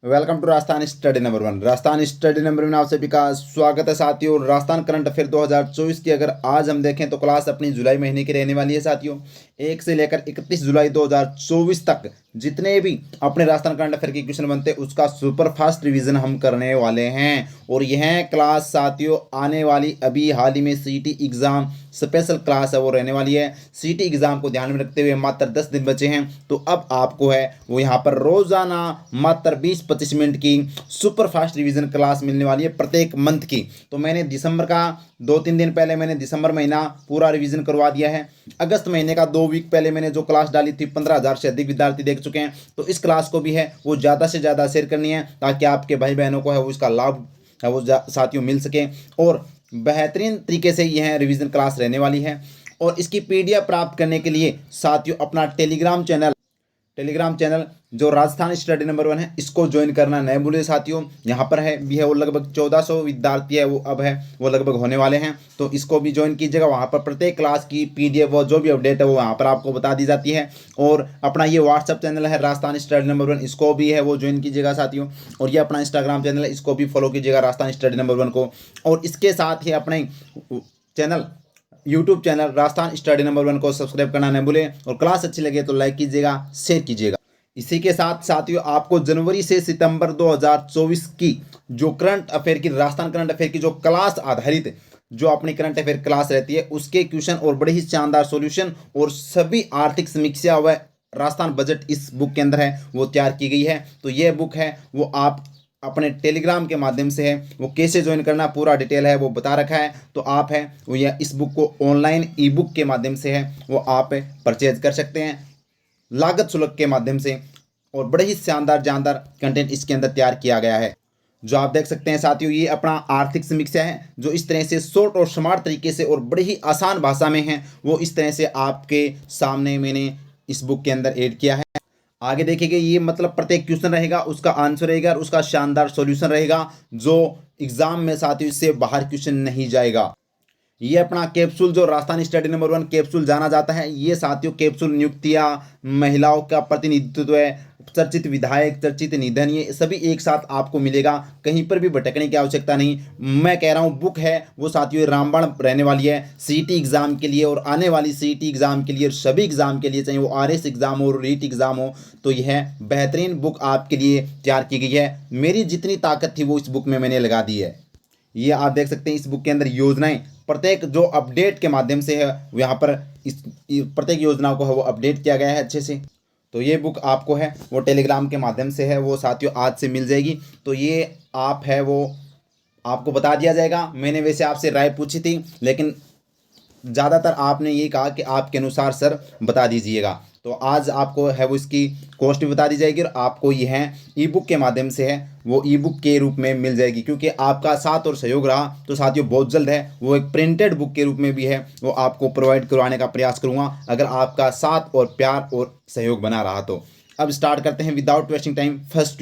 Welcome to Rajasthan study number one. Rajasthan study number one आप सभी का स्वागत है साथियों। राजस्थान करंट अफेयर 2024 की अगर आज हम देखें तो क्लास अपनी जुलाई महीने की रहने वाली है साथियों। 1 से लेकर 31 जुलाई 2024 तक जितने भी अपने राजस्थान करंट अफेयर के क्वेश्चन बनते हैं उसका सुपर फास्ट रिवीजन हम करने वाले हैं। और यह क्लास साथियों आने वाली अभी हाल ही में सीटी एग्जाम स्पेशल क्लास है वो रहने वाली है। सीटी एग्जाम को ध्यान में रखते हुए मात्र 10 दिन बचे हैं, तो अब आपको है वो यहाँ पर रोजाना मात्र 20-25 मिनट की सुपर फास्ट रिवीजन क्लास मिलने वाली है प्रत्येक मंथ की। तो मैंने दिसंबर का 2-3 दिन पहले मैंने दिसंबर महीना पूरा रिवीजन करवा दिया है। अगस्त महीने का 2 वीक पहले मैंने जो क्लास डाली थी 15,000 से अधिक विद्यार्थी देख चुके हैं। तो इस क्लास को भी है वो ज़्यादा से ज़्यादा शेयर करनी है ताकि आपके भाई बहनों को है वो इसका लाभ है वो साथियों मिल सके। और बेहतरीन तरीके से यह रिवीजन क्लास रहने वाली है। और इसकी पीडीएफ प्राप्त करने के लिए साथियों अपना टेलीग्राम चैनल जो राजस्थान स्टडी नंबर वन है इसको ज्वाइन करना न भूलिए साथियों। यहाँ पर है भी है वो लगभग 1400 विद्यार्थी है वो अब है वो लगभग होने वाले हैं, तो इसको भी ज्वाइन कीजिएगा। वहाँ पर प्रत्येक क्लास की पीडीएफ वो जो भी अपडेट है वो वहाँ पर आपको बता दी जाती है। और अपना ये व्हाट्सअप चैनल है राजस्थान स्टडी नंबर वन, इसको भी है वो ज्वाइन कीजिएगा साथियों। और ये अपना इंस्टाग्राम चैनल है, इसको भी फॉलो कीजिएगा राजस्थान स्टडी नंबर वन को। और इसके साथ ही अपने channel YouTube channel Rajasthan study number one को सब्सक्राइब करना न भूलें। और क्लास अच्छी लगे तो लाइक कीजिएगा, शेयर कीजिएगा। इसी के साथ साथियों आपको जनवरी से सितंबर 2024 की जो करंट अफेयर की राजस्थान करंट अफेयर की जो क्लास आधारित जो अपनी करंट अफेयर क्लास रहती है उसके क्वेश्चन और बड़े ही शानदार सॉल्यूशन और सभी आर्थिक समीक्षा व राजस्थान बजट इस बुक के अंदर है वो तैयार की गई है। तो ये बुक है वो आप अपने टेलीग्राम के माध्यम से है वो कैसे ज्वाइन करना पूरा डिटेल है वो बता रखा है। तो आप है वो यह इस बुक को ऑनलाइन ई बुक के माध्यम से है वो आप परचेज कर सकते हैं लागत शुल्क के माध्यम से। और बड़े ही शानदार जानदार कंटेंट इसके अंदर तैयार किया गया है जो आप देख सकते हैं साथियों। ये अपना आर्थिक समीक्षा है जो इस तरह से शॉर्ट और स्मार्ट तरीके से और बड़ी ही आसान भाषा में है वो इस तरह से आपके सामने मैंने इस बुक के अंदर ऐड किया है। आगे देखेंगे ये मतलब प्रत्येक क्वेश्चन रहेगा उसका आंसर रहेगा और उसका शानदार सॉल्यूशन रहेगा जो एग्जाम में साथियों इससे बाहर क्वेश्चन नहीं जाएगा। ये अपना कैप्सूल जो Rajasthan study number one capsule जाना जाता है, ये साथियों कैप्सूल नियुक्तियां महिलाओं का प्रतिनिधित्व है, चर्चित विधायक चर्चित निधन ये सभी एक साथ आपको मिलेगा, कहीं पर भी भटकने की आवश्यकता नहीं। मैं कह रहा हूँ बुक है वो साथियों रामबाण रहने वाली है सीटी एग्जाम के लिए और आने वाली सीटी एग्जाम के लिए और सभी एग्जाम के लिए चाहे वो आरएस एग्जाम हो रीट एग्जाम हो। तो यह बेहतरीन बुक आपके लिए तैयार की गई है। मेरी जितनी ताकत थी वो इस बुक में मैंने लगा दी है। ये आप देख सकते हैं इस बुक के अंदर योजनाएं प्रत्येक जो अपडेट के माध्यम से है यहाँ पर इस प्रत्येक योजनाओं को है वो अपडेट किया गया है अच्छे से। तो ये बुक आपको है वो टेलीग्राम के माध्यम से है वो साथियों आज से मिल जाएगी। तो ये आप है वो आपको बता दिया जाएगा। मैंने वैसे आपसे राय पूछी थी लेकिन ज़्यादातर आपने ये कहा कि आपके अनुसार सर बता दीजिएगा। तो आज आपको है वो इसकी कॉस्ट भी बता दी जाएगी और आपको ये है ई बुक के माध्यम से है वो ई बुक के रूप में मिल जाएगी। क्योंकि आपका साथ और सहयोग रहा तो साथियों बहुत जल्द है वो एक प्रिंटेड बुक के रूप में भी है वो आपको प्रोवाइड करवाने का प्रयास करूँगा अगर आपका साथ और प्यार और सहयोग बना रहा तो। अब स्टार्ट करते हैं without wasting time. First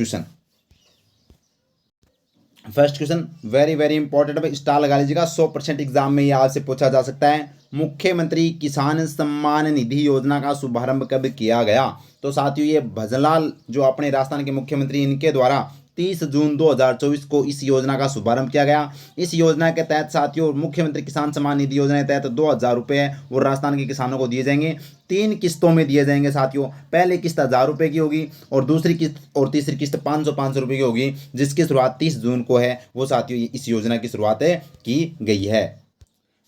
question very very important है, स्टार लगा लीजिएगा। 100% एग्जाम में ये आपसे पूछा जा सकता है। मुख्यमंत्री किसान सम्मान निधि योजना का शुभारंभ कब किया गया? तो साथियों ये भजनलाल जो अपने राजस्थान के मुख्यमंत्री इनके द्वारा 30 जून 2024 को इस योजना का शुभारंभ किया गया। इस योजना के तहत साथियों मुख्यमंत्री किसान सम्मान निधि योजना के तहत 2,000 रुपये वो राजस्थान के किसानों को दिए जाएंगे। 3 किस्तों में दिए जाएंगे साथियों। पहली किस्त 1,000 रुपये की होगी और दूसरी किस्त और तीसरी किस्त 500 रुपये की होगी जिसकी शुरुआत 30 जून को है वो साथियों इस योजना की शुरुआत की गई है।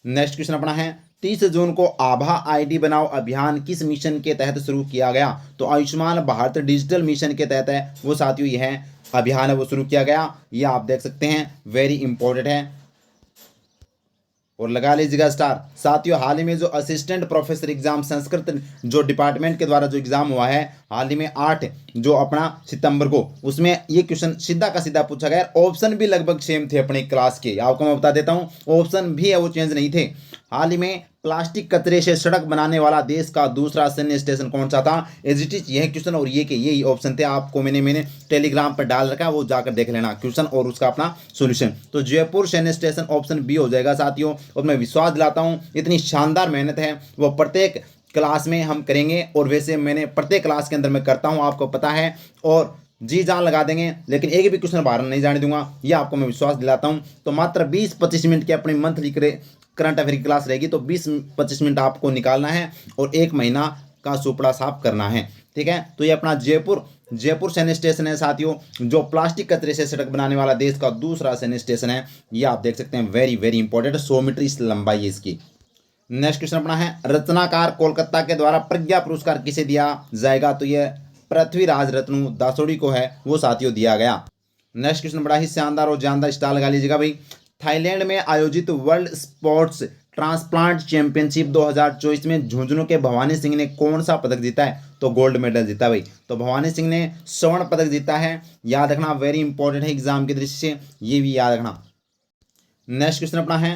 नेक्स्ट क्वेश्चन अपना है 30 जून को आभा आईडी बनाओ अभियान किस मिशन के तहत शुरू किया गया? तो आयुष्मान भारत डिजिटल मिशन के तहत है वो साथियों यह अभियान है वो शुरू किया गया। ये आप देख सकते हैं वेरी इंपॉर्टेंट है और लगा लीजिएगा स्टार। साथियों हाल ही में जो असिस्टेंट प्रोफेसर एग्जाम संस्कृत जो डिपार्टमेंट के द्वारा जो एग्जाम हुआ है हाल ही में 8 जो अपना सितंबर को उसमें ये क्वेश्चन सीधा का सीधा पूछा गया। ऑप्शन भी लगभग सेम थे अपनी क्लास के, आपको मैं बता देता हूँ ऑप्शन भी है वो चेंज नहीं थे। हाल ही में प्लास्टिक कचरे से सड़क बनाने वाला देश का दूसरा सैन्य स्टेशन कौन सा था? एज इट इज यह क्वेश्चन और ये के यही ऑप्शन थे। आपको मैंने टेलीग्राम पर डाल रखा है वो जाकर देख लेना क्वेश्चन और उसका अपना सॉल्यूशन। तो जयपुर सैन्य स्टेशन ऑप्शन बी हो जाएगा साथियों। और मैं विश्वास दिलाता हूँ इतनी शानदार मेहनत है वो प्रत्येक क्लास में हम करेंगे और वैसे मैंने प्रत्येक क्लास के अंदर मैं करता हूँ आपको पता है। और जी जान लगा देंगे, लेकिन एक भी क्वेश्चन बाहर नहीं जाने दूंगा, ये आपको मैं विश्वास दिलाता हूँ। तो मात्र 20-25 मिनट की अपनी मंथली करंट अफेयर की क्लास रहेगी, तो 20-25 मिनट आपको निकालना है और 1 महीना का सुपड़ा साफ करना है, ठीक है। तो ये अपना जयपुर सैन्य स्टेशन है साथियों, जो प्लास्टिक कचरे से सड़क बनाने वाला देश का दूसरा सैन्य स्टेशन है। ये आप देख सकते हैं, वेरी वेरी इंपॉर्टेंट, 100 मीटर इस लंबाई है इसकी। नेक्स्ट क्वेश्चन अपना है, रचनाकार कोलकाता के द्वारा प्रज्ञा पुरस्कार किसे दिया जाएगा? तो ये पृथ्वीराज रत्नु दासोड़ी को है वो साथियों दिया गया। नेक्स्ट क्वेश्चन बड़ा ही शानदार और जानदार, स्टार लगा लीजिएगा भाई। थाईलैंड में आयोजित वर्ल्ड स्पोर्ट्स ट्रांसप्लांट चैंपियनशिप 2024 में झुंझुनू के भवानी सिंह ने कौन सा पदक जीता है? तो गोल्ड मेडल जीता भाई। तो भवानी सिंह ने स्वर्ण पदक जीता है, याद रखना, वेरी इंपॉर्टेंट है एग्जाम की दृष्टि से, ये भी याद रखना। नेक्स्ट क्वेश्चन अपना है,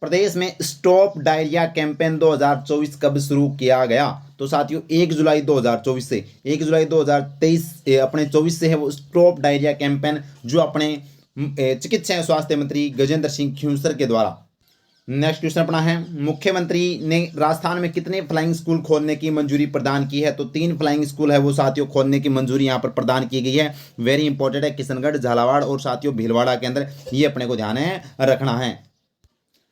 प्रदेश में स्टॉप डायरिया कैंपेन 2024 कब शुरू किया गया? तो साथियों 1 जुलाई 2024 से, 1 जुलाई 2023 अपने 24 से है वो स्टॉप डायरिया कैंपेन, जो अपने चिकित्सा एवं स्वास्थ्य मंत्री गजेंद्र सिंह खयूंसर के द्वारा। नेक्स्ट क्वेश्चन अपना है, मुख्यमंत्री ने राजस्थान में कितने फ्लाइंग स्कूल खोलने की मंजूरी प्रदान की है? तो 3 फ्लाइंग स्कूल है वो साथियों खोलने की मंजूरी यहाँ पर प्रदान की गई है। वेरी इंपॉर्टेंट है, किशनगढ़, झालावाड़ और साथियों भीलवाड़ा के अंदर, ये अपने को ध्यान है रखना है।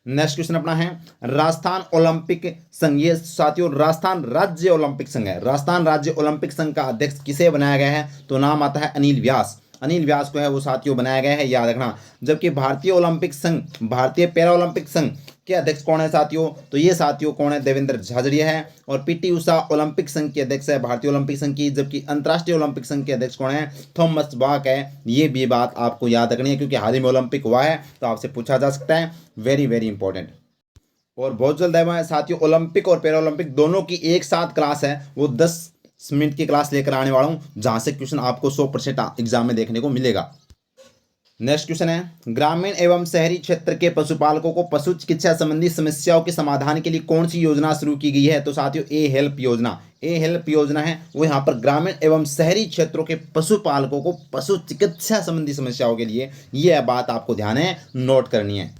नेक्स्ट क्वेश्चन अपना है, राजस्थान ओलंपिक संघ, ये साथियों राजस्थान राज्य ओलंपिक संघ है। राजस्थान राज्य ओलंपिक संघ का अध्यक्ष किसे बनाया गया है? तो नाम आता है अनिल व्यास। अनिल व्यास को है वो साथियों बनाया गया है, याद रखना। जबकि भारतीय ओलंपिक संघ, भारतीय पैरा ओलंपिक संघ के अध्यक्ष कौन है साथियों? तो ये साथियों कौन है? देवेंद्र झाझड़िया है। और पीटी उषा ओलंपिक संघ के अध्यक्ष है, भारतीय ओलंपिक संघ की। जबकि अंतर्राष्ट्रीय ओलंपिक संघ के अध्यक्ष कौन है? थॉमस बाक है। ये भी बात आपको याद रखनी है, क्योंकि हाल ही में ओलंपिक हुआ है, तो आपसे पूछा जा सकता है, वेरी वेरी इंपॉर्टेंट। और बहुत जल्द है साथियों, ओलंपिक और पैरा ओलंपिक दोनों की एक साथ क्लास है, वो 10 मिनट की क्लास लेकर आने वाला हूँ, जहाँ से क्वेश्चन आपको 100% एग्जाम में देखने को मिलेगा। नेक्स्ट क्वेश्चन है, ग्रामीण एवं शहरी क्षेत्र के पशुपालकों को पशु चिकित्सा संबंधी समस्याओं के समाधान के लिए कौन सी योजना शुरू की गई है? तो साथियों ए हेल्प योजना, ए हेल्प योजना है वो यहाँ पर ग्रामीण एवं शहरी क्षेत्रों के पशुपालकों को पशु चिकित्सा संबंधी समस्याओं के लिए, ये बात आपको ध्यान है नोट करनी है।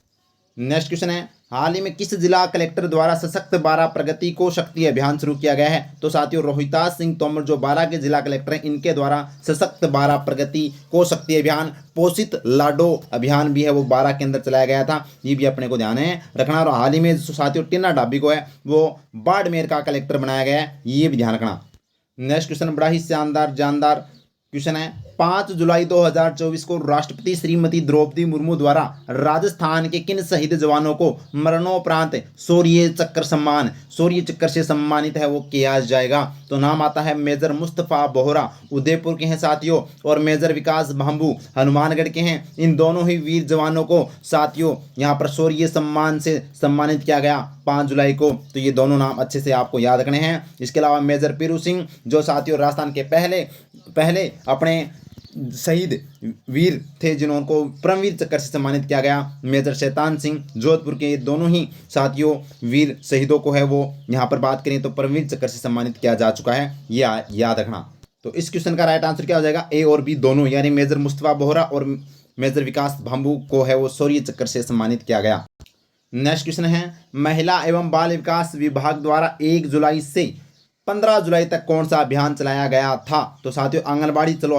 नेक्स्ट क्वेश्चन है, हाल ही में किस जिला कलेक्टर द्वारा सशक्त बारह प्रगति को शक्ति अभियान शुरू किया गया है? तो साथियों रोहिताज सिंह तोमर, जो बारह के जिला कलेक्टर हैं, इनके द्वारा सशक्त बारह प्रगति को शक्ति अभियान, पोषित लाडो अभियान भी है वो 12 के अंदर चलाया गया था, ये भी अपने को ध्यान है रखना। और हाल ही में साथियों टीना डाबी को है वो बाड़मेर का कलेक्टर बनाया गया है, ये भी ध्यान रखना। नेक्स्ट क्वेश्चन बड़ा ही शानदार जानदार क्वेश्चन है, 5 जुलाई 2024 को राष्ट्रपति श्रीमती द्रौपदी मुर्मू द्वारा राजस्थान के किन शहीद जवानों को मरणोपरांत शौर्य चक्र से सम्मानित है वो किया जाएगा? तो नाम आता है मेजर मुस्तफ़ा बोहरा, उदयपुर के हैं साथियों, और मेजर विकास भांबू हनुमानगढ़ के हैं। इन दोनों ही वीर जवानों को साथियों यहाँ पर शौर्य सम्मान से सम्मानित किया गया 5 जुलाई को। तो ये दोनों नाम अच्छे से आपको याद रखने हैं। इसके अलावा मेजर पीरू सिंह, जो साथियों राजस्थान के पहले अपने शहीद वीर थे जिन्होंने परमवीर चक्र से सम्मानित किया गया। मेजर शैतान सिंह जोधपुर के, दोनों ही साथियों वीर शहीदों को है वो यहाँ पर बात करें तो परमवीर चक्र से सम्मानित किया जा चुका है, ये याद रखना। तो इस क्वेश्चन का राइट आंसर क्या हो जाएगा? ए और बी दोनों, यानी मेजर मुस्तफ़ा बोहरा और मेजर विकास भांबू को है वो शौर्य चक्र से सम्मानित किया गया। नेक्स्ट क्वेश्चन है, महिला एवं बाल विकास विभाग द्वारा 1 जुलाई से 15 जुलाई तक कौन सा अभियान चलाया गया था? तो साथियों आंगनबाड़ी चलो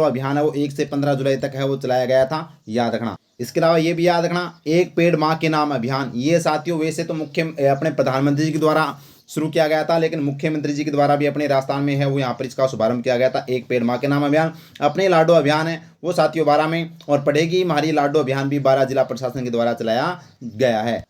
अभियान है वो 1 से 15 जुलाई तक है वो चलाया गया था, याद रखना। इसके अलावा ये भी याद रखना, एक पेड़ माँ के नाम अभियान, ये साथियों वैसे तो अपने प्रधानमंत्री जी के द्वारा शुरू किया गया था, लेकिन मुख्यमंत्री जी के द्वारा भी अपने राजस्थान में है वो यहाँ पर इसका शुभारंभ किया गया था। एक पेड़ माँ के नाम अभियान। अपने लाडो अभियान है वो साथियों 12 में, और पढ़ेगी हमारी लाडो अभियान भी 12 जिला प्रशासन के द्वारा चलाया गया है।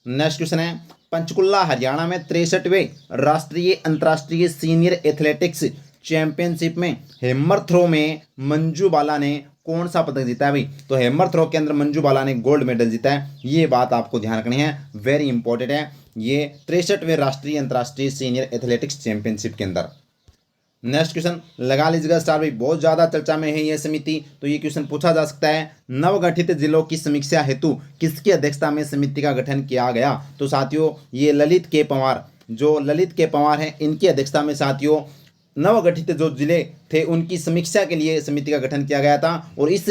नेक्स्ट क्वेश्चन है, पंचकुला हरियाणा में 63वें राष्ट्रीय अंतर्राष्ट्रीय सीनियर एथलेटिक्स चैंपियनशिप में हेमर थ्रो में मंजू बाला ने कौन सा पदक जीता है भाई? तो हेमर थ्रो के अंदर मंजू बाला ने गोल्ड मेडल जीता है, ये बात आपको ध्यान रखनी है, वेरी इंपॉर्टेंट है। ये 63वें राष्ट्रीय अंतर्राष्ट्रीय सीनियर एथलेटिक्स चैंपियनशिप के अंदर। नेक्स्ट क्वेश्चन लगा लीजिएगा स्टार भाई, बहुत ज़्यादा चर्चा में है ये समिति, तो ये क्वेश्चन पूछा जा सकता है, नवगठित जिलों की समीक्षा हेतु किसकी अध्यक्षता में समिति का गठन किया गया? तो साथियों ये ललित के पंवार, जो ललित के पंवार हैं, इनकी अध्यक्षता में साथियों नवगठित जो जिले थे उनकी समीक्षा के लिए समिति का गठन किया गया था। और इस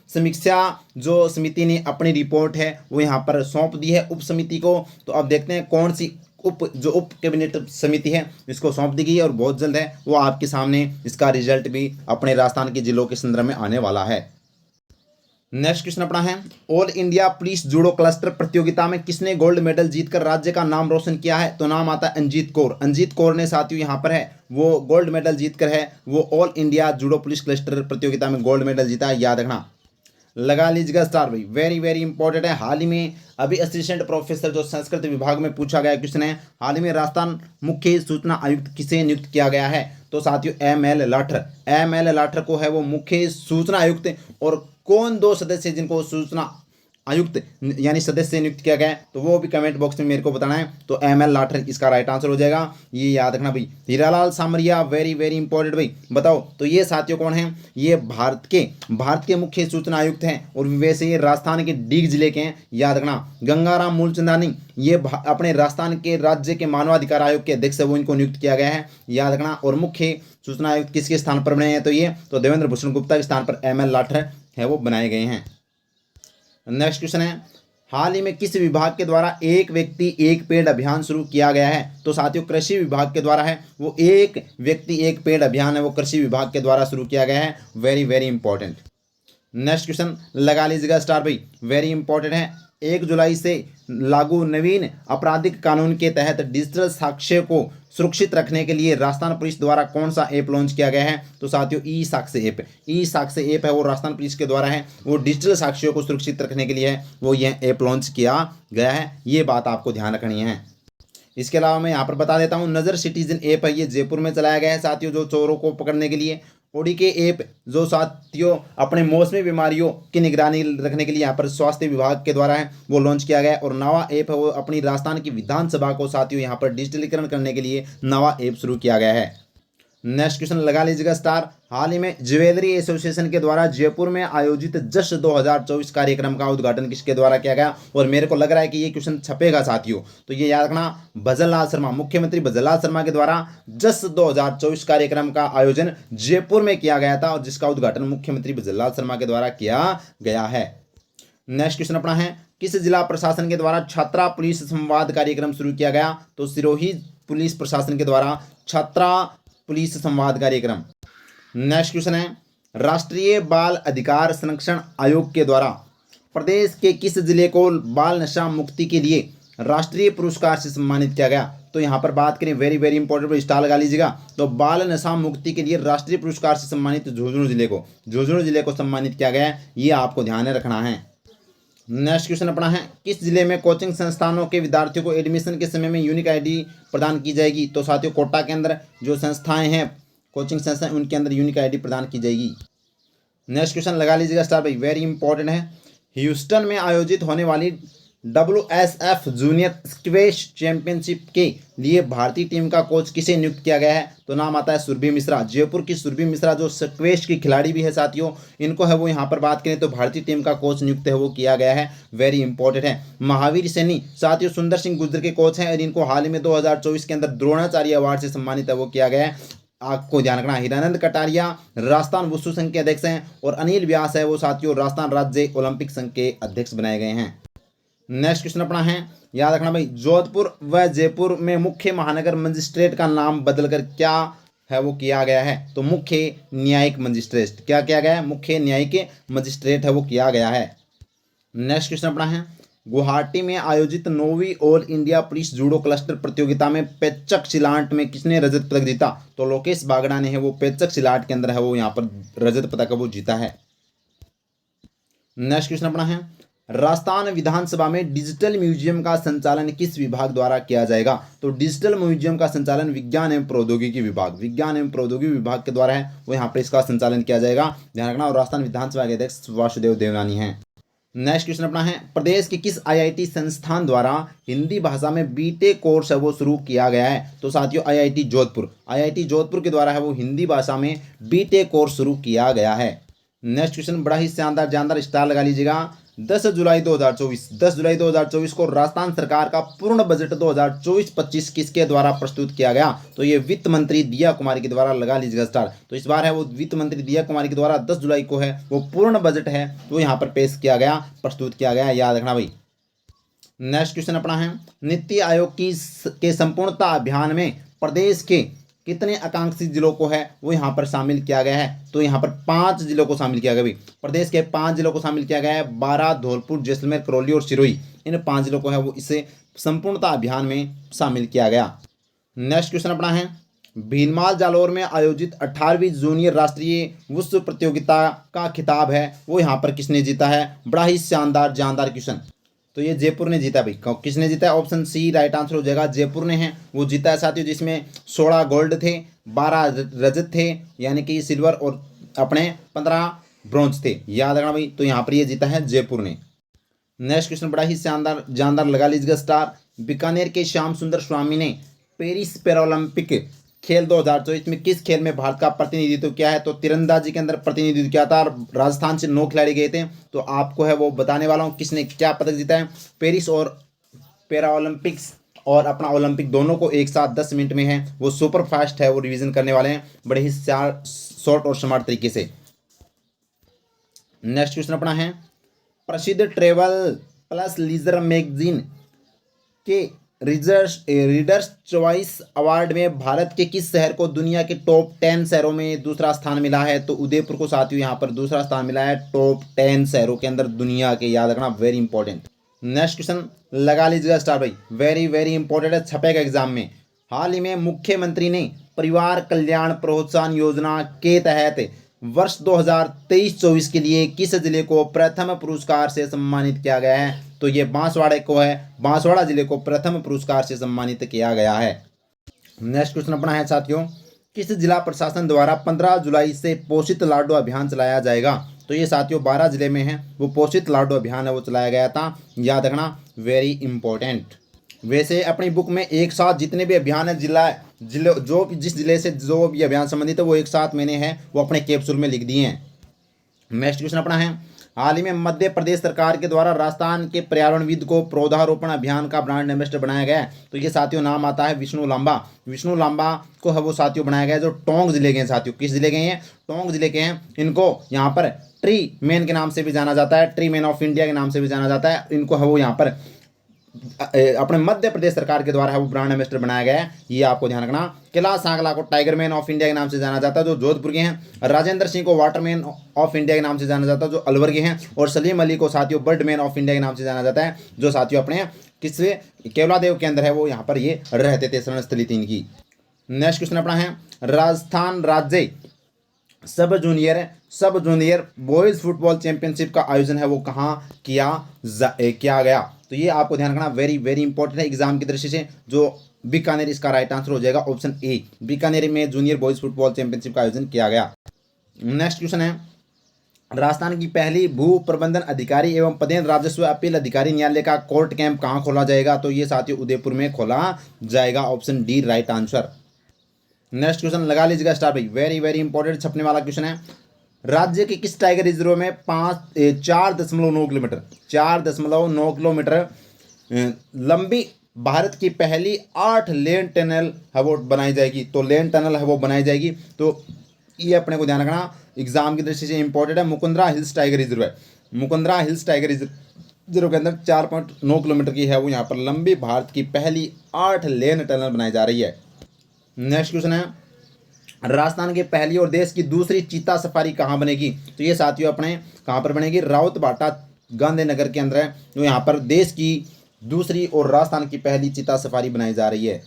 समीक्षा जो समिति ने अपनी रिपोर्ट है वो यहाँ पर सौंप दी है उप समिति को। तो अब देखते हैं कौन सी उप कैबिनेट समिति है इसको सौंप दी गई है और बहुत जल्द है वो आपके सामने इसका रिजल्ट भी अपने राजस्थान के जिलों के संदर्भ में आने वाला है। नेक्स्ट क्वेश्चन अपना है, all India police judo cluster प्रतियोगिता में किसने गोल्ड मेडल जीतकर राज्य का नाम रोशन किया है? तो नाम आता है अंजीत कौर। अंजीत कौर ने साथियों यहाँ पर है वो गोल्ड मेडल जीतकर है वो all India judo police cluster प्रतियोगिता में गोल्ड मेडल जीता है, याद रखना। लगा लीजिएगा स्टार भाई, वेरी वेरी इंपॉर्टेंट है। हाल ही में अभी असिस्टेंट प्रोफेसर जो संस्कृत विभाग में पूछा गया क्वेश्चन है, हाल ही में राजस्थान मुख्य सूचना आयुक्त किसे नियुक्त किया गया है? तो साथियों एम.एल. लाठर। एम.एल. लाठर को है वो मुख्य सूचना आयुक्त। और कौन दो सदस्य जिनको सूचना आयुक्त यानी सदस्य नियुक्त किया गया है तो वो भी कमेंट बॉक्स में मेरे को बताना है। तो एम.एल. लाठर इसका राइट आंसर हो जाएगा, ये याद रखना भाई। Hiralal Samariya, very very important भाई। बताओ तो ये साथियों कौन है? ये भारत के मुख्य सूचना आयुक्त हैं और वैसे ये राजस्थान के डीग जिले के हैं, याद रखना। गंगाराम मूलचंदानी ये अपने राजस्थान के राज्य के मानवाधिकार आयोग के अध्यक्ष है वो इनको नियुक्त किया गया है, याद रखना। और मुख्य सूचना आयुक्त किसके स्थान पर बने हैं? तो देवेंद्र भूषण गुप्ता के स्थान पर एम.एल. लाठर है वो बनाए गए हैं। नेक्स्ट क्वेश्चन है, हाल ही में किस विभाग के द्वारा एक व्यक्ति एक पेड़ अभियान शुरू किया गया है? तो साथियों कृषि विभाग के द्वारा है वो एक व्यक्ति एक पेड़ अभियान है वो कृषि विभाग के द्वारा शुरू किया गया है, very very important. Next question लगा लीजिएगा स्टार भाई, वेरी इंपॉर्टेंट है। 1 जुलाई से लागू नवीन आपराधिक कानून के तहत डिजिटल साक्ष्य को सुरक्षित रखने के लिए राजस्थान पुलिस द्वारा कौन सा ऐप लॉन्च किया गया है? तो साथियों ई साक्ष्य ऐप। ई साक्ष्य ऐप है वो राजस्थान पुलिस के द्वारा है वो डिजिटल साक्ष्यों को सुरक्षित रखने के लिए है वो यह ऐप लॉन्च किया गया है, ये बात आपको ध्यान रखनी है। इसके अलावा मैं यहाँ पर बता देता हूँ, नज़र सिटीजन ऐप है ये जयपुर में चलाया गया है साथियों, जो चोरों को पकड़ने के लिए। ओडी के ऐप जो साथियों अपने मौसमी बीमारियों की निगरानी रखने के लिए यहाँ पर स्वास्थ्य विभाग के द्वारा है वो लॉन्च किया गया है। और नवा ऐप है वो अपनी राजस्थान की विधानसभा को साथियों यहाँ पर डिजिटलीकरण करने के लिए नवा ऐप शुरू किया गया है। नेक्स्ट क्वेश्चन लगा लीजिएगा स्टार, हाल ही में ज्वेलरी एसोसिएशन के द्वारा जयपुर में आयोजित जश्न 2024 कार्यक्रम का उद्घाटन किसके द्वारा किया गया? और मेरे को लग रहा है कि ये क्वेश्चन छपेगा साथियों, तो ये याद रखना, भजनलाल शर्मा, मुख्यमंत्री भजनलाल शर्मा के द्वारा जश्न 2024 कार्यक्रम का आयोजन जयपुर में किया गया था और जिसका उद्घाटन मुख्यमंत्री भजनलाल शर्मा के द्वारा किया गया है। नेक्स्ट क्वेश्चन अपना है, किस जिला प्रशासन के द्वारा छात्रा पुलिस संवाद कार्यक्रम शुरू किया गया? तो सिरोही पुलिस प्रशासन के द्वारा छात्रा पुलिस संवाद कार्यक्रम। नेक्स्ट क्वेश्चन है, राष्ट्रीय बाल अधिकार संरक्षण आयोग के द्वारा प्रदेश के किस जिले को बाल नशा मुक्ति के लिए राष्ट्रीय पुरस्कार से सम्मानित किया गया? तो यहाँ पर बात करें, वेरी वेरी इंपॉर्टेंट, स्टार लगा लीजिएगा। तो बाल नशा मुक्ति के लिए राष्ट्रीय पुरस्कार से सम्मानित झुंझुनू जिले को सम्मानित किया गया है, ये आपको ध्यान में रखना है। नेक्स्ट क्वेश्चन अपना है, किस जिले में कोचिंग संस्थानों के विद्यार्थियों को एडमिशन के समय में यूनिक आईडी प्रदान की जाएगी? तो साथियों कोटा के अंदर जो संस्थाएं हैं कोचिंग संस्थाएं उनके अंदर यूनिक आईडी प्रदान की जाएगी। नेक्स्ट क्वेश्चन लगा लीजिएगा स्टार भाई, वेरी इंपॉर्टेंट है। ह्यूस्टन में आयोजित होने वाली WSF जूनियर स्क्वैश चैंपियनशिप के लिए भारतीय टीम का कोच किसे नियुक्त किया गया है? तो नाम आता है सुरभि मिश्रा। जयपुर की सुरभि मिश्रा जो स्क्वैश की खिलाड़ी भी है साथियों, इनको है वो यहाँ पर बात करें तो भारतीय टीम का कोच नियुक्त है वो किया गया है, वेरी इंपॉर्टेंट है। महावीर सैनी साथियों सुंदर सिंह गुर्जर के कोच हैं और इनको हाल ही में 2024 के अंदर द्रोणाचार्य अवार्ड से सम्मानित है वो किया गया है, आपको ध्यान रखना। हीरानंद कटारिया राजस्थान वुशु संघ के अध्यक्ष हैं और अनिल व्यास है वो साथियों राजस्थान राज्य ओलंपिक संघ के अध्यक्ष बनाए गए हैं। नेक्स्ट क्वेश्चन अपना है, याद रखना भाई, जोधपुर व जयपुर में मुख्य महानगर मजिस्ट्रेट का नाम बदलकर क्या है वो किया गया है? तो मुख्य न्यायिक मजिस्ट्रेट क्या किया गया है? मुख्य न्यायिक मजिस्ट्रेट है वो किया गया है। नेक्स्ट क्वेश्चन अपना है, गुवाहाटी में आयोजित 9वीं all India police judo cluster प्रतियोगिता में पेचक सिलाट में किसने रजत पदक जीता? तो लोकेश बागड़ा ने है वो पेचक सिलाट के अंदर है वो यहाँ पर रजत पदक वो जीता है। नेक्स्ट क्वेश्चन अपना है, राजस्थान विधानसभा में डिजिटल म्यूजियम का संचालन किस विभाग द्वारा किया जाएगा? तो डिजिटल म्यूजियम का संचालन विज्ञान एवं प्रौद्योगिकी विभाग के द्वारा है वो यहाँ पर इसका संचालन किया जाएगा, ध्यान रखना। और राजस्थान विधानसभा के अध्यक्ष वासुदेव देवनानी हैं। नेक्स्ट क्वेश्चन अपना है, प्रदेश के किस IIT संस्थान द्वारा हिंदी भाषा में बीटेक कोर्स है वो शुरू किया गया है? तो साथियों IIT जोधपुर के द्वारा है वो हिंदी भाषा में बीटेक कोर्स शुरू किया गया है। नेक्स्ट क्वेश्चन बड़ा ही शानदार जानदार स्टार लगा लीजिएगा। 10 जुलाई 2024 को राजस्थान सरकार का पूर्ण बजट 2024-25 किसके द्वारा प्रस्तुत किया गया? तो ये वित्त मंत्री दिया कुमारी के द्वारा, लगा लीजिएगा स्टार। तो इस बार है वो वित्त मंत्री दिया कुमारी के द्वारा 10 जुलाई को है वो पूर्ण बजट है तो यहाँ पर पेश किया गया, प्रस्तुत किया गया, याद रखना भाई। नेक्स्ट क्वेश्चन अपना है, नीति आयोग के संपूर्णता अभियान में प्रदेश के कितने आकांक्षी जिलों को है वो यहाँ पर शामिल किया गया है? तो यहाँ पर 5 जिलों को शामिल किया गया भाई। प्रदेश के 5 जिलों को शामिल किया गया है, बारां, धौलपुर, जैसलमेर, करौली और सिरोही। इन 5 जिलों को है वो इसे संपूर्णता अभियान में शामिल किया गया। नेक्स्ट क्वेश्चन अपना है, भीनमाल जालौर में आयोजित 18वीं जूनियर राष्ट्रीय वुशु प्रतियोगिता का खिताब है वो यहाँ पर किसने जीता है? बड़ा ही शानदार जानदार क्वेश्चन। तो ये जयपुर ने जीता भाई। किसने जीता है? ऑप्शन सी राइट आंसर हो जाएगा, जयपुर ने है वो जीता है साथियों, जिसमें 16 गोल्ड थे, 12 रजत थे यानी कि सिल्वर, और अपने 15 ब्रॉन्ज थे, याद रखना भाई। तो यहाँ पर ये जीता है जयपुर ने। नेक्स्ट क्वेश्चन बड़ा ही शानदार जानदार लगा लीजिएगा स्टार। बीकानेर के श्याम सुंदर स्वामी ने पेरिस पैरालंपिक खेल 2024 में किस खेल में भारत का प्रतिनिधित्व किया है? तो तीरंदाजी के अंदर प्रतिनिधित्व किया था। राजस्थान से 9 खिलाड़ी गए थे, तो आपको है वो बताने वाला हूँ किसने क्या पदक जीता है। पेरिस और पैरा ओलंपिक्स और अपना ओलंपिक दोनों को एक साथ 10 मिनट में है वो सुपर फास्ट है, वो रिवीजन करने वाले हैं बड़े ही शॉर्ट और स्मार्ट तरीके से। नेक्स्ट क्वेश्चन अपना है, प्रसिद्ध ट्रेवल प्लस लीजर मैगजीन के रीडर्स चॉइस अवार्ड में भारत के किस शहर को दुनिया के टॉप 10 शहरों में दूसरा स्थान मिला है? तो उदयपुर को साथियों यहाँ पर दूसरा स्थान मिला है टॉप 10 शहरों के अंदर दुनिया के, याद रखना, वेरी इंपॉर्टेंट। नेक्स्ट क्वेश्चन लगा लीजिएगा स्टार भाई, वेरी वेरी इंपॉर्टेंट है, छपेगा एग्जाम में। हाल ही में मुख्यमंत्री ने परिवार कल्याण प्रोत्साहन योजना के तहत वर्ष 2023-24 के लिए किस जिले को प्रथम पुरस्कार से सम्मानित किया गया है? तो ये बांसवाड़ा को है, बांसवाड़ा जिले को प्रथम पुरस्कार से सम्मानित किया गया है। नेक्स्ट क्वेश्चन अपना है साथियों, किस जिला प्रशासन द्वारा 15 जुलाई से पोषित लाडू अभियान चलाया जाएगा? तो ये साथियों 12 जिले में है वो पोषित लाडू अभियान है वो चलाया गया था, याद रखना, वेरी इंपॉर्टेंट। वैसे अपनी बुक में एक साथ जितने भी अभियान है जिले जो जिस जिले से जो भी अभियान संबंधित है वो एक साथ मैंने है वो अपने कैप्सूल में लिख दिए हैं। नेक्स्ट क्वेश्चन अपना है, हाल ही में मध्य प्रदेश सरकार के द्वारा राजस्थान के पर्यावरणविद को पौधारोपण अभियान का ब्रांड एम्बेसडर बनाया गया है। तो ये साथियों नाम आता है विष्णु लांबा। विष्णु लांबा को है वो साथियों बनाया गया है जो टोंक जिले के हैं साथियों। किस जिले के हैं? टोंक जिले के हैं। इनको यहाँ पर ट्री मैन के नाम से भी जाना जाता है, ट्री मैन ऑफ इंडिया के नाम से भी जाना जाता है। इनको है वो यहाँ पर अपने मध्य प्रदेश सरकार के द्वारा है वो ब्रांड एम्बेसडर बनाया गया है, ये आपको ध्यान रखना। कैलाश सांगला को टाइगर मैन ऑफ इंडिया के नाम से जाना जाता है जो जोधपुर के हैं। राजेंद्र सिंह को वाटरमैन ऑफ इंडिया के नाम से जाना जाता है जो अलवर के हैं। और सलीम अली को साथियों बर्ड मैन ऑफ इंडिया के नाम से जाना जाता है जो साथियों अपने किससे केवलादेव के अंदर है वो यहाँ पर ये रहते थे, शरण स्थली थी इनकी। नेक्स्ट क्वेश्चन अपना है, राजस्थान राज्य सब जूनियर बॉयज फुटबॉल चैंपियनशिप का आयोजन है वो कहाँ किया गया? तो ये आपको ध्यान रखना, वेरी वेरी इंपॉर्टेंट है एग्जाम की दृष्टि से। जो बीकानेर, इसका राइट आंसर हो जाएगा ऑप्शन ए, बीकानेर में जूनियर बॉयज फुटबॉल चैंपियनशिप का आयोजन किया गया। नेक्स्ट क्वेश्चन है, राजस्थान की पहली भू प्रबंधन अधिकारी एवं पदेन राजस्व अपील अधिकारी न्यायालय का कोर्ट कैंप कहाँ खोला जाएगा? तो ये साथियों उदयपुर में खोला जाएगा, option D right answer. Next question लगा लीजिएगा स्टार भाई, वेरी वेरी इंपॉर्टेंट छपने वाला क्वेश्चन है, राज्य के किस टाइगर रिजर्व में 4.9 किलोमीटर लंबी भारत की पहली 8 लेन टनल है वो बनाई जाएगी? तो लेन टनल है वो बनाई जाएगी, तो ये अपने को ध्यान रखना, एग्जाम की दृष्टि से इंपॉर्टेंट है। मुकुंदरा हिल्स टाइगर रिजर्व है, मुकुंदरा हिल्स टाइगर रिजर्व के अंदर 4.9 किलोमीटर की है वो यहाँ पर लंबी भारत की पहली 8 लेन टनल बनाई जा रही है। नेक्स्ट क्वेश्चन है, राजस्थान की पहली और देश की दूसरी चीता सफारी कहाँ बनेगी? तो ये साथियों अपने कहाँ पर बनेगी? राउत बाटा गांधीनगर के अंदर है, तो यहाँ पर देश की दूसरी और राजस्थान की पहली चीता सफारी बनाई जा रही है।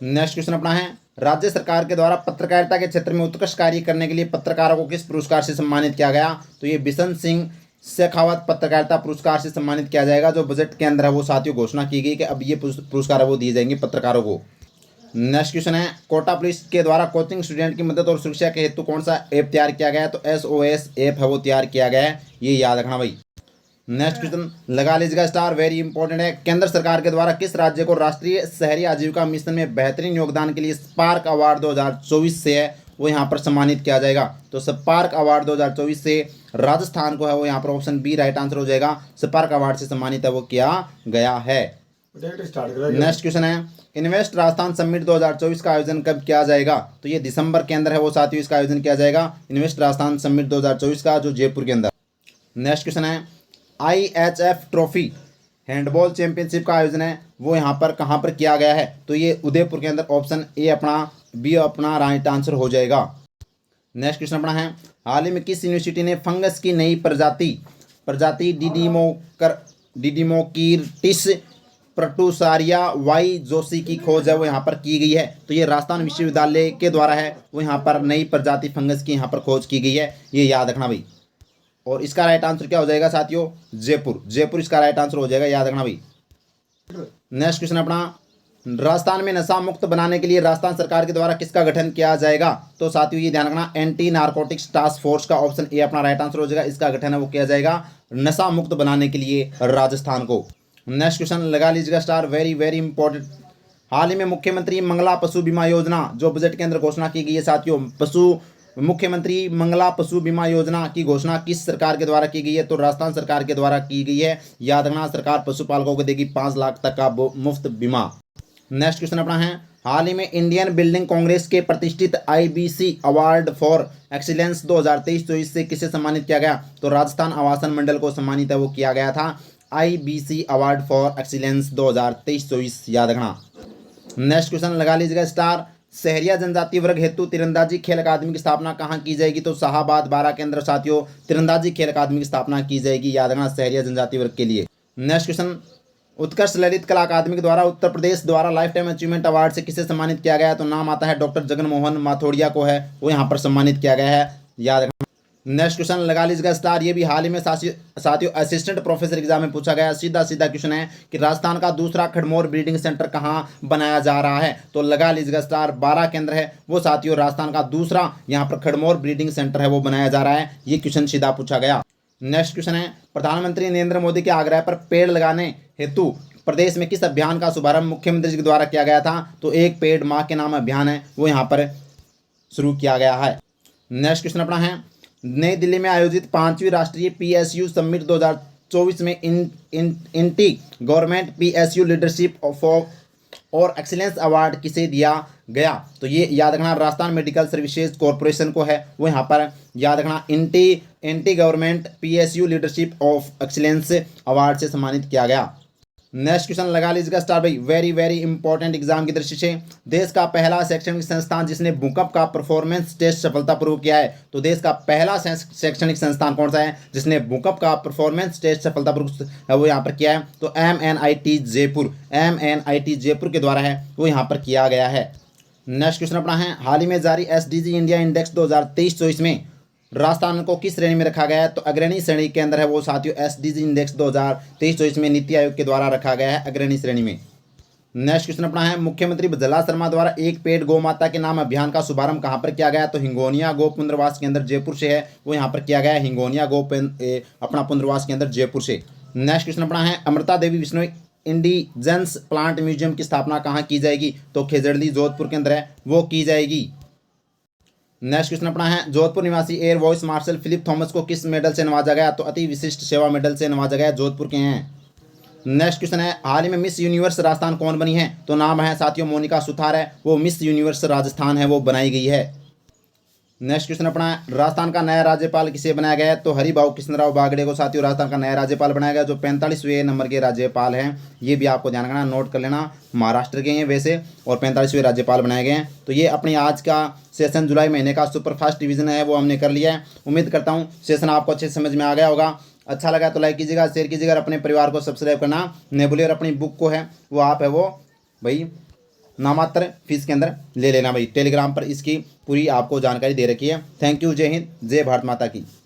नेक्स्ट क्वेश्चन अपना है, राज्य सरकार के द्वारा पत्रकारिता के क्षेत्र में उत्कृष्ट कार्य करने के लिए पत्रकारों को किस पुरस्कार से सम्मानित किया गया? तो ये बिशन सिंह शेखावत पत्रकारिता पुरस्कार से सम्मानित किया जाएगा, जो बजट के अंदर है वो साथियों घोषणा की गई कि अब ये पुरस्कार है वो दिए जाएंगे पत्रकारों को। नेक्स्ट क्वेश्चन है, कोटा पुलिस के द्वारा कोचिंग स्टूडेंट की मदद और सुरक्षा के हेतु कौन सा ऐप तैयार किया गया है? तो SOS ऐप है वो तैयार किया गया है, ये याद रखना भाई। नेक्स्ट क्वेश्चन लगा लीजिएगा स्टार, वेरी इंपॉर्टेंट है, केंद्र सरकार के द्वारा किस राज्य को राष्ट्रीय शहरी आजीविका मिशन में बेहतरीन योगदान के लिए स्पार्क अवार्ड 2024 से है वो यहाँ पर सम्मानित किया जाएगा? तो स्पार्क अवार्ड 2024 से राजस्थान को है वो यहाँ पर ऑप्शन बी राइट आंसर हो जाएगा, स्पार्क अवार्ड से सम्मानित है वो किया गया है। नेक्स्ट क्वेश्चन है, इन्वेस्ट राजस्थान समिट 2024 का आयोजन कब किया जाएगा? तो ये दिसंबर के अंदर है वो साथियों इसका आयोजन किया जाएगा, इन्वेस्ट राजस्थान समिट 2024 का, जो जयपुर के अंदर। नेक्स्ट क्वेश्चन है, IHF ट्रॉफी हैंडबॉल चैंपियनशिप का आयोजन है वो यहाँ पर कहाँ पर किया गया है, तो ये उदयपुर के अंदर। ऑप्शन ए अपना बी अपना राइट आंसर हो जाएगा। नेक्स्ट क्वेश्चन अपना है, हाल ही में किस यूनिवर्सिटी ने फंगस की नई प्रजाति डिडिमोकीर्टिस प्रटुसारिया वाई जोशी की खोज है वो यहाँ पर की गई है, तो ये राजस्थान विश्वविद्यालय के द्वारा है वो यहाँ पर नई प्रजाति फंगस की यहाँ पर खोज की गई है, ये याद रखना भाई। और इसका राइट आंसर क्या हो जाएगा साथियों, जयपुर इसका राइट आंसर हो जाएगा, याद रखना भाई। नेक्स्ट क्वेश्चन अपना, राजस्थान में नशा मुक्त बनाने के लिए राजस्थान सरकार के द्वारा किसका गठन किया जाएगा, तो साथियों ये ध्यान रखना एंटी नारकोटिक्स टास्क फोर्स का ऑप्शन ए अपना राइट आंसर हो जाएगा। इसका गठन है वो किया जाएगा नशा मुक्त बनाने के लिए राजस्थान को। नेक्स्ट क्वेश्चन लगा लीजिएगा स्टार, वेरी वेरी इंपॉर्टेंट। हाल ही में मुख्यमंत्री मंगला पशु बीमा योजना जो बजट के अंदर घोषणा की गई है साथियों, मुख्यमंत्री मंगला पशु बीमा योजना की घोषणा किस सरकार के द्वारा की गई है, तो राजस्थान सरकार के द्वारा की गई है, याद रखना। सरकार पशुपालकों को देगी 5 लाख तक का मुफ्त बीमा। नेक्स्ट क्वेश्चन अपना है, हाल ही में इंडियन बिल्डिंग कांग्रेस के प्रतिष्ठित IBC अवार्ड फॉर एक्सीलेंस 2023-24 से किसे सम्मानित किया गया, तो राजस्थान आवासन मंडल को सम्मानित है वो किया गया था IBC अवार्ड फॉर एक्सीलेंस 2023-24, याद रखना। नेक्स्ट क्वेश्चन लगा लीजिएगा स्टार, शहरिया जनजाति वर्ग हेतु तीरंदाजी खेल अकादमी की स्थापना कहाँ की जाएगी, तो शाहाबाद 12 के अंदर साथियों तीरंदाजी खेल अकादमी की स्थापना की जाएगी, याद रखना, शहरिया जनजाति वर्ग के लिए। नेक्स्ट क्वेश्चन, उत्कर्ष ललित कला अकादमी के द्वारा उत्तर प्रदेश द्वारा लाइफ टाइम अचीवमेंट अवार्ड से किसे सम्मानित किया गया है, तो नाम आता है डॉक्टर जगन मोहन माथोड़िया को है वो यहाँ पर सम्मानित किया गया है, याद रखना। नेक्स्ट क्वेश्चन लगा लीजिएगा स्टार, ये भी हाल ही में साथियों असिस्टेंट प्रोफेसर एग्जाम में पूछा गया, सीधा क्वेश्चन है कि राजस्थान का दूसरा खड़मोर ब्रीडिंग सेंटर कहाँ बनाया जा रहा है, तो लगा लीजिएगा स्टार 12 के अंदर है वो साथियों राजस्थान का दूसरा यहाँ पर खड़मोर ब्रीडिंग सेंटर है वो बनाया जा रहा है, ये क्वेश्चन सीधा पूछा गया। नेक्स्ट क्वेश्चन है, प्रधानमंत्री नरेंद्र मोदी के आग्रह पर पेड़ लगाने हेतु प्रदेश में किस अभियान का शुभारंभ मुख्यमंत्री जी के द्वारा किया गया था, तो एक पेड़ माँ के नाम अभियान है वो यहाँ पर शुरू किया गया है। नेक्स्ट क्वेश्चन अपना है, नई दिल्ली में आयोजित 5वीं राष्ट्रीय PSU समिट 2024 में इंटी गवर्नमेंट PSU लीडरशिप और एक्सीलेंस अवार्ड किसे दिया गया, तो ये याद रखना राजस्थान मेडिकल सर्विसेज कॉरपोरेशन को है वो यहाँ पर, याद रखना, इंटी government PSU leadership of excellence award से सम्मानित किया गया। नेक्स्ट क्वेश्चन लगा लीजिएगा स्टार भाई, वेरी वेरी इंपॉर्टेंट एग्जाम की दृष्टि से, देश का पहला शैक्षणिक संस्थान जिसने भूकंप का परफॉर्मेंस टेस्ट सफलतापूर्वक किया है, तो देश का पहला शैक्षणिक संस्थान कौन सा है जिसने भूकंप का परफॉर्मेंस टेस्ट सफलतापूर्वक वो यहाँ पर किया है, तो MNIT जयपुर के द्वारा है वो यहाँ पर किया गया है। नेक्स्ट क्वेश्चन अपना है, हाल ही में जारी SDG इंडिया इंडेक्स 2023-24 में राजस्थान को किस श्रेणी में रखा गया है, तो अग्रणी श्रेणी के अंदर है वो साथियों SDG इंडेक्स 2023-24 में नीति आयोग के द्वारा रखा गया है अग्रणी श्रेणी में। नेक्स्ट क्वेश्चन अपना है, मुख्यमंत्री भजला शर्मा द्वारा एक पेड़ गौ माता के नाम अभियान का शुभारंभ कहाँ पर किया गया, तो हिंगोनिया गो पुनर्वास के अंदर जयपुर से है वो यहाँ पर किया गया है, हिंगोनिया गो अपना पुनर्वास के अंदर जयपुर से। नेक्स्ट क्वेश्चन अपना है, Amrita Devi Bishnoi indigenous plant museum की स्थापना कहाँ की जाएगी, तो खेजड़ली जोधपुर के अंदर है वो की जाएगी। नेक्स्ट क्वेश्चन अपना है, जोधपुर निवासी air vice marshal Philip Thomas को किस मेडल से नवाजा गया, तो अति विशिष्ट सेवा मेडल से नवाजा गया, जोधपुर के हैं। नेक्स्ट क्वेश्चन है, हाल ही में मिस यूनिवर्स राजस्थान कौन बनी है, तो नाम है साथियों मोनिका सुथार है वो मिस यूनिवर्स राजस्थान है वो बनाई गई है। नेक्स्ट क्वेश्चन अपना है, राजस्थान का नया राज्यपाल किसे बनाया गया है, तो हरिभाऊ कृष्णराव बागड़े को साथियों राजस्थान का नया राज्यपाल बनाया गया, जो 45वें नंबर के राज्यपाल हैं, ये भी आपको ध्यान रखना, नोट कर लेना, महाराष्ट्र के हैं वैसे और 45वें राज्यपाल बनाए गए हैं। तो ये अपनी आज का सेशन जुलाई महीने का सुपरफास्ट डिवीजन है वो हमने कर लिया है। उम्मीद करता हूँ सेशन आपको अच्छे समझ में आ गया होगा, अच्छा लगा तो लाइक कीजिएगा, शेयर कीजिएगा, अपने परिवार को सब्सक्राइब करना नहीं भूलिए, और अपनी बुक को है वो आप है वो भाई नामात्र फीस के अंदर ले लेना भाई, टेलीग्राम पर इसकी पूरी आपको जानकारी दे रखी है। थैंक यू, जय हिंद, जय भारत माता की।